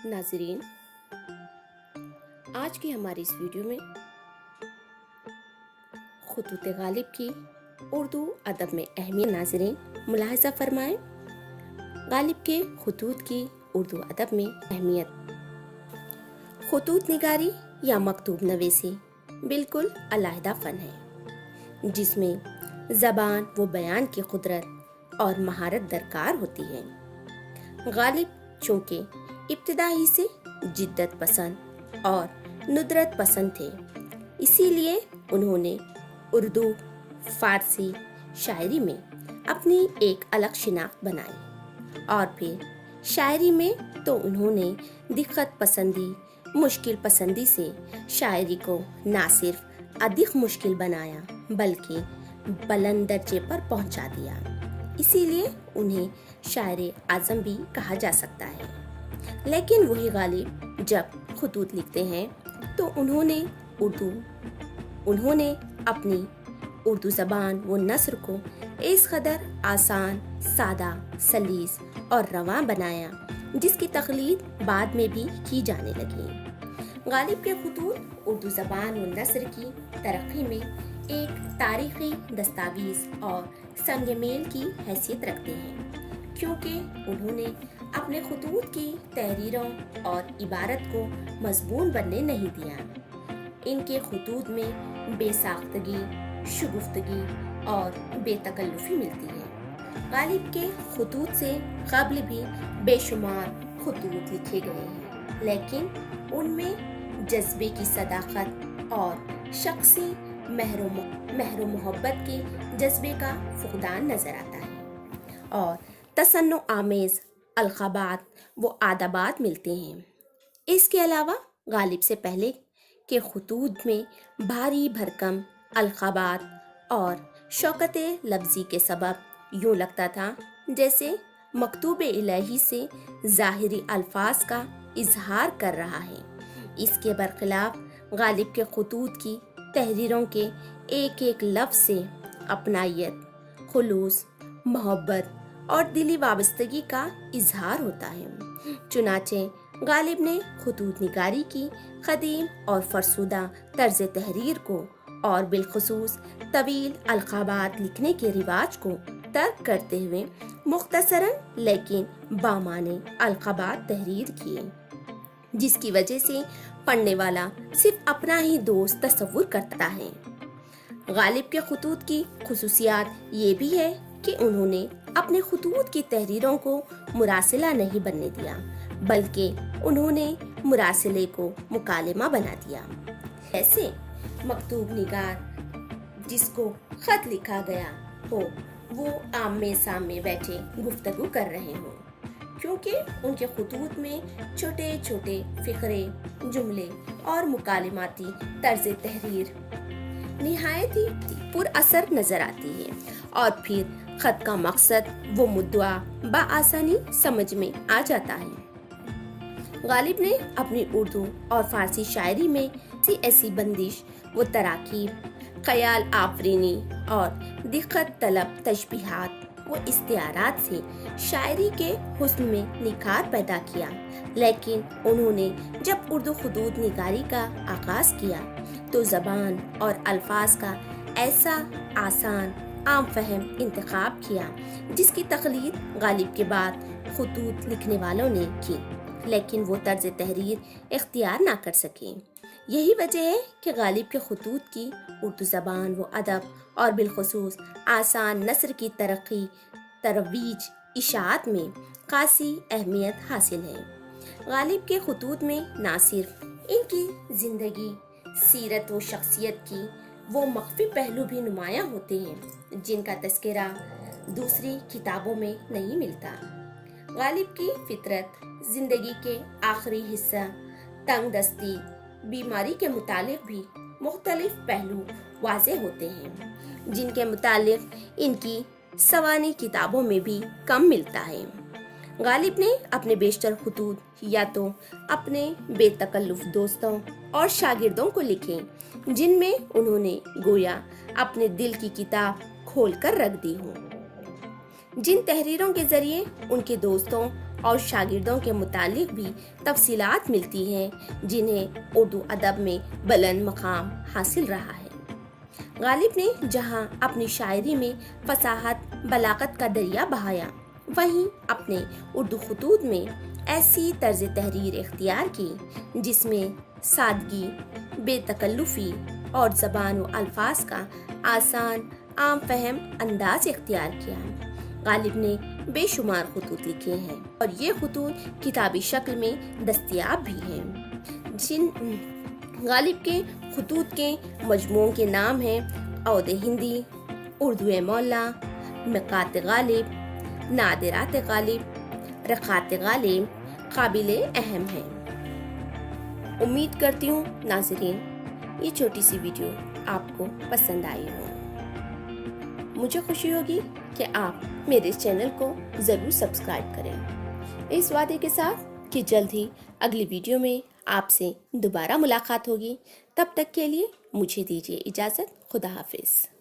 ناظرین، آج کی ہماری اس ویڈیو میں خطوط غالب کی اردو ادب میں اہمیت ناظرین ملاحظہ فرمائیں۔ غالب کے خطوط کی اردو ادب میں اہمیت۔ خطوط نگاری یا مکتوب نویسی بالکل علیحدہ فن ہے جس میں زبان و بیان کی قدرت اور مہارت درکار ہوتی ہے۔ غالب چونکہ ابتدا ہی سے جدت پسند اور ندرت پسند تھے، اسی لیے انہوں نے اردو فارسی شاعری میں اپنی ایک الگ شناخت بنائی، اور پھر شاعری میں تو انہوں نے دقت پسندی مشکل پسندی سے شاعری کو نہ صرف ادھک مشکل بنایا بلکہ بلند درجے پر پہنچا دیا۔ اسی لیے انہیں شاعر اعظم بھی کہا جا سکتا ہے۔ لیکن وہی غالب جب خطوط لکھتے ہیں تو انہوں نے اپنی اردو زبان و نثر کو اس قدر آسان، سادہ، سلیس اور رواں بنایا جس کی تقلید بعد میں بھی کی جانے لگی۔ غالب کے خطوط اردو زبان و نثر کی ترقی میں ایک تاریخی دستاویز اور سنگ میل کی حیثیت رکھتے ہیں، کیونکہ انہوں نے اپنے خطوط کی تحریروں اور عبارت کو مضمون بننے نہیں دیا۔ ان کے خطوط میں بے ساختگی، شگفتگی اور بے تکلفی ملتی ہے۔ غالب کے خطوط سے قبل بھی بے شمار خطوط لکھے گئے ہیں، لیکن ان میں جذبے کی صداقت اور شخصی مہر و محبت کے جذبے کا فقدان نظر آتا ہے، اور تصنع آمیز القابات و ادبات ملتے ہیں۔ اس کے علاوہ غالب سے پہلے کے خطوط میں بھاری بھرکم القابات اور شوکت لفظی کے سبب یوں لگتا تھا جیسے مکتوب الہی سے ظاہری الفاظ کا اظہار کر رہا ہے۔ اس کے برخلاف غالب کے خطوط کی تحریروں کے ایک ایک لفظ سے اپنائیت، خلوص، محبت اور دلی وابستگی کا اظہار ہوتا ہے۔ چنانچہ غالب نے خطوط نگاری کی قدیم اور فرسودہ طرز تحریر کو اور بالخصوص طویل القابات لکھنے کے رواج کو ترک کرتے ہوئے مختصراً لیکن بامعنی القابات تحریر کیے، جس کی وجہ سے پڑھنے والا صرف اپنا ہی دوست تصور کرتا ہے۔ غالب کے خطوط کی خصوصیات یہ بھی ہے کہ انہوں نے اپنے خطوط کی تحریروں کو مراسلہ نہیں بننے دیا، بلکہ انہوں نے مراسلے کو مکالمہ بنا دیا، ایسے مکتوب نگار جس کو خط لکھا گیا ہو وہ آمنے سامنے بیٹھے گفتگو کر رہے ہوں، کیونکہ ان کے خطوط میں چھوٹے چھوٹے فقرے، جملے اور مکالماتی طرز تحریر نہایت ہی پر اثر نظر آتی ہے، اور پھر خط کا مقصد وہ مدعا بآسانی سمجھ میں آ جاتا ہے۔ غالب نے اپنی اردو اور فارسی شاعری میں ایسی بندش و تراکیب، خیال آفرینی اور دقت طلب تشبیہات و استعارات سے شاعری کے حسن میں نکھار پیدا کیا، لیکن انہوں نے جب اردو خطوط نگاری کا آغاز کیا تو زبان اور الفاظ کا ایسا آسان، عام فہم انتخاب کیا جس کی تقلید غالب کے بعد خطوط لکھنے والوں نے کی، لیکن وہ طرز تحریر اختیار نہ کر سکے۔ یہی وجہ ہے کہ غالب کے خطوط کی اردو زبان و ادب اور بالخصوص آسان نثر کی ترویج اشاعت میں خاصی اہمیت حاصل ہے۔ غالب کے خطوط میں نہ صرف ان کی زندگی، سیرت و شخصیت کی وہ مخفی پہلو بھی نمایاں ہوتے ہیں جن کا تذکرہ دوسری کتابوں میں نہیں ملتا۔ غالب کی فطرت، زندگی کے آخری حصہ، تنگ دستی، بیماری کے متعلق بھی مختلف پہلو واضح ہوتے ہیں جن کے متعلق ان کی سوانح کتابوں میں بھی کم ملتا ہے۔ غالب نے اپنے بیشتر خطوط یا تو اپنے بے تکلف دوستوں اور شاگردوں کو لکھے، جن میں انہوں نے گویا اپنے دل کی کتاب کھول کر رکھ دی ہو، جن تحریروں کے ذریعے ان کے دوستوں اور شاگردوں کے متعلق بھی تفصیلات ملتی ہیں جنہیں اردو ادب میں بلند مقام حاصل رہا ہے۔ غالب نے جہاں اپنی شاعری میں فصاحت بلاغت کا دریا بہایا، وہیں اپنے اردو خطوط میں ایسی طرز تحریر اختیار کی جس میں سادگی، بے تکلفی اور زبان و الفاظ کا آسان عام فہم انداز اختیار کیا۔ غالب نے بے شمار خطوط لکھے ہیں اور یہ خطوط کتابی شکل میں دستیاب بھی ہیں۔ جن غالب کے خطوط کے مجموعوں کے نام ہیں عود ہندی، اردو معلیٰ، مقات غالب، نادرات غالب، رقات غالب قابل اہم ہیں۔ امید کرتی ہوں ناظرین یہ چھوٹی سی ویڈیو آپ کو پسند آئی ہو۔ مجھے خوشی ہوگی کہ آپ میرے چینل کو ضرور سبسکرائب کریں، اس وعدے کے ساتھ کہ جلد ہی اگلی ویڈیو میں آپ سے دوبارہ ملاقات ہوگی۔ تب تک کے لیے مجھے دیجیے اجازت۔ خدا حافظ۔